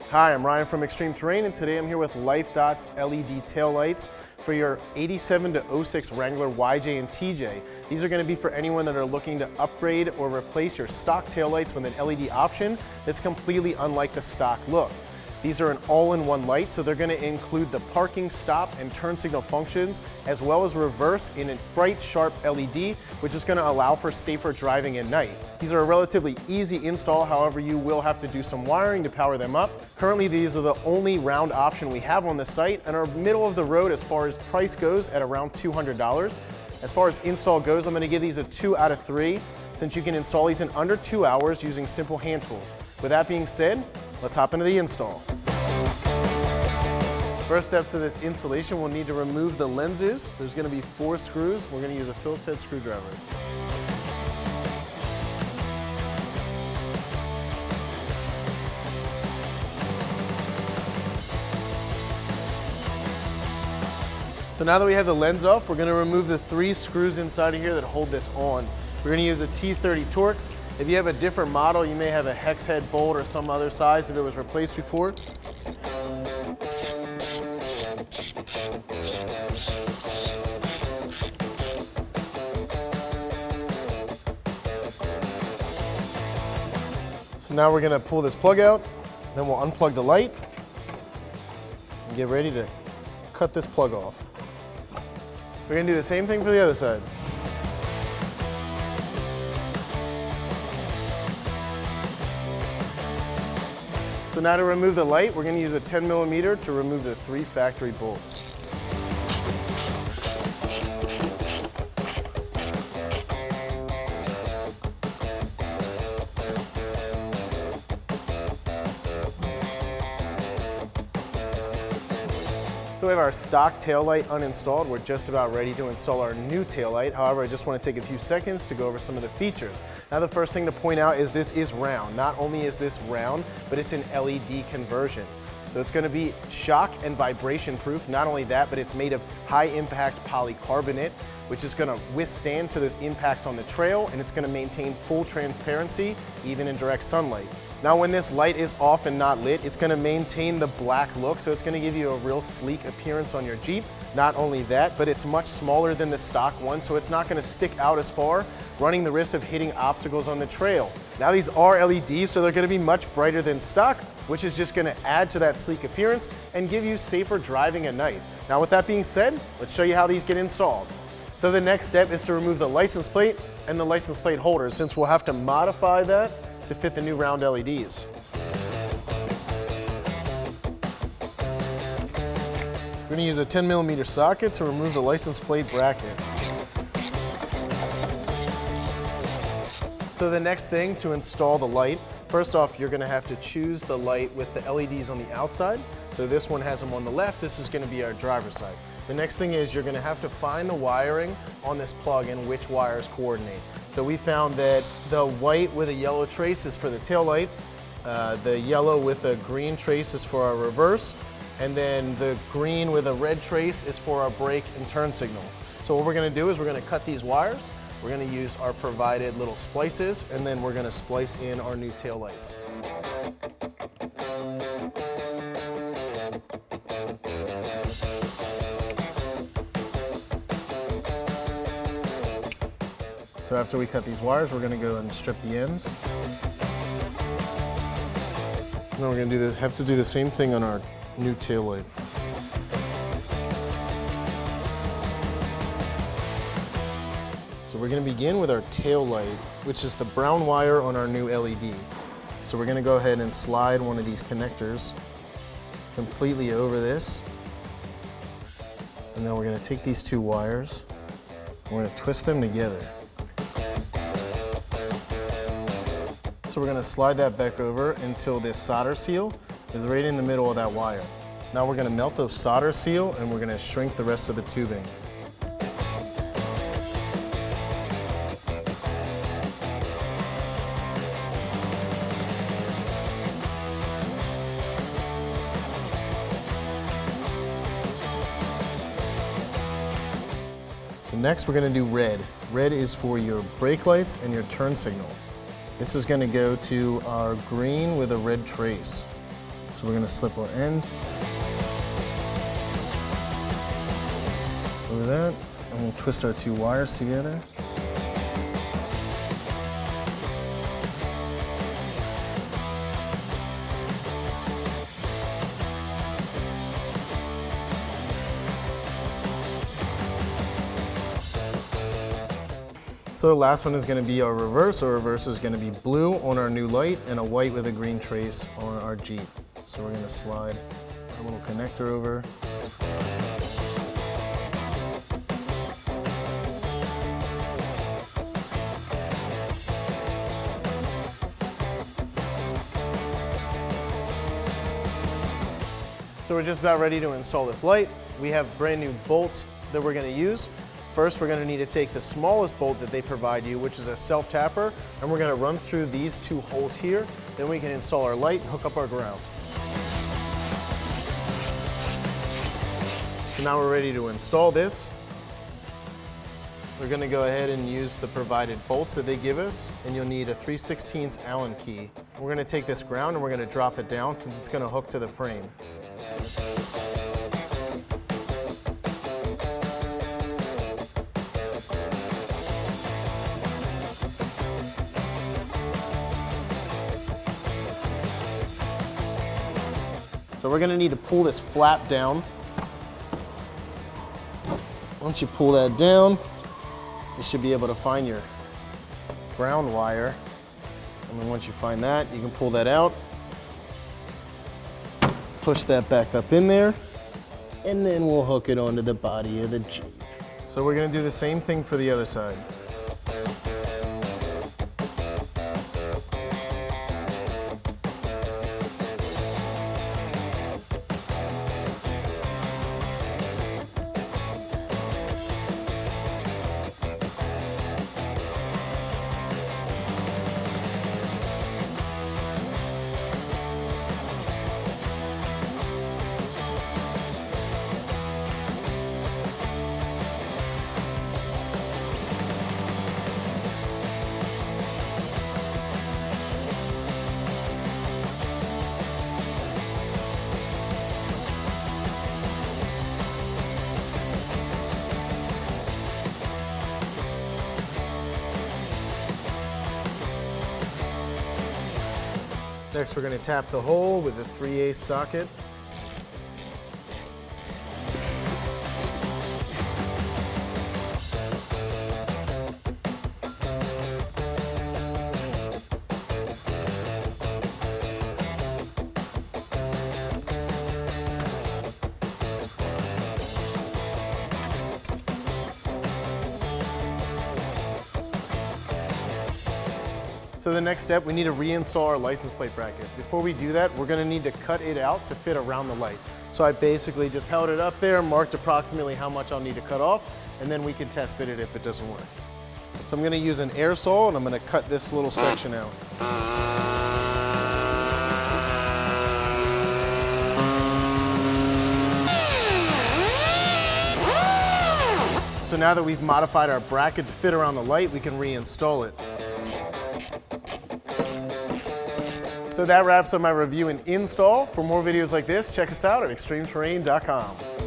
Hi, I'm Ryan from ExtremeTerrain, and today I'm here with LiteDOTs LED taillights for your 87 to 06 Wrangler YJ and TJ. These are going to be for anyone that are looking to upgrade or replace your stock taillights with an LED option that's completely unlike the stock look. These are an all-in-one light, so they're going to include the parking, stop, and turn signal functions, as well as reverse in a bright, sharp LED, which is going to allow for safer driving at night. These are a relatively easy install, however you will have to do some wiring to power them up. Currently, these are the only round option we have on the site and are middle of the road as far as price goes at around $200. As far as install goes, I'm going to give these a 2 out of 3, since you can install these in under 2 hours using simple hand tools. With that being said, let's hop into the install. First step to this installation, we'll need to remove the lenses. There's going to be 4 screws. We're going to use a Phillips head screwdriver. So now that we have the lens off, we're going to remove the 3 screws inside of here that hold this on. We're going to use a T30 Torx. If you have a different model, you may have a hex head bolt or some other size if it was replaced before. So now we're going to pull this plug out, then we'll unplug the light and get ready to cut this plug off. We're going to do the same thing for the other side. So now to remove the light, we're going to use a 10mm to remove the 3 factory bolts. So we have our stock taillight uninstalled. We're just about ready to install our new taillight. However, I just want to take a few seconds to go over some of the features. Now, the first thing to point out is this is round. Not only is this round, but it's an LED conversion. So it's going to be shock and vibration proof. Not only that, but it's made of high impact polycarbonate, which is going to withstand to those impacts on the trail, and it's going to maintain full transparency even in direct sunlight. Now when this light is off and not lit, it's going to maintain the black look, so it's going to give you a real sleek appearance on your Jeep. Not only that, but it's much smaller than the stock one, so it's not going to stick out as far, running the risk of hitting obstacles on the trail. Now these are LEDs, so they're going to be much brighter than stock, which is just going to add to that sleek appearance and give you safer driving at night. Now with that being said, let's show you how these get installed. So the next step is to remove the license plate and the license plate holder, since we'll have to modify that to fit the new round LEDs. We're going to use a 10mm socket to remove the license plate bracket. So the next thing to install the light, first off, you're going to have to choose the light with the LEDs on the outside. So this one has them on the left. This is going to be our driver's side. The next thing is you're going to have to find the wiring on this plug and which wires coordinate. So we found that the white with a yellow trace is for the tail light, the yellow with a green trace is for our reverse, and then the green with a red trace is for our brake and turn signal. So what we're going to do is we're going to cut these wires, we're going to use our provided little splices, and then we're going to splice in our new tail lights. So after we cut these wires, we're going to go and strip the ends. And then we're going to have to do the same thing on our new tail light. So we're going to begin with our tail light, which is the brown wire on our new LED. So we're going to go ahead and slide one of these connectors completely over this. And then we're going to take these 2 wires, we're going to twist them together. So we're going to slide that back over until this solder seal is right in the middle of that wire. Now we're going to melt the solder seal and we're going to shrink the rest of the tubing. So next we're going to do red. Red is for your brake lights and your turn signal. This is going to go to our green with a red trace. So we're gonna slip our end over that, and we'll twist our two wires together. So the last one is going to be our reverse. Our reverse is going to be blue on our new light and a white with a green trace on our Jeep. So we're going to slide our little connector over. So we're just about ready to install this light. We have brand new bolts that we're going to use. First, we're going to need to take the smallest bolt that they provide you, which is a self-tapper, and we're going to run through these two holes here. Then we can install our light and hook up our ground. So now we're ready to install this. We're going to go ahead and use the provided bolts that they give us, and you'll need a 3/16 Allen key. We're going to take this ground and we're going to drop it down since it's going to hook to the frame. So we're going to need to pull this flap down. Once you pull that down, you should be able to find your ground wire. And then once you find that, you can pull that out, push that back up in there, and then we'll hook it onto the body of the Jeep. So we're going to do the same thing for the other side. Next, we're going to tap the hole with a 3/8 socket. So the next step, we need to reinstall our license plate bracket. Before we do that, we're going to need to cut it out to fit around the light. So I basically just held it up there, marked approximately how much I'll need to cut off, and then we can test fit it if it doesn't work. So I'm going to use an air saw and I'm going to cut this little section out. So now that we've modified our bracket to fit around the light, we can reinstall it. So that wraps up my review and install. For more videos like this, check us out at ExtremeTerrain.com.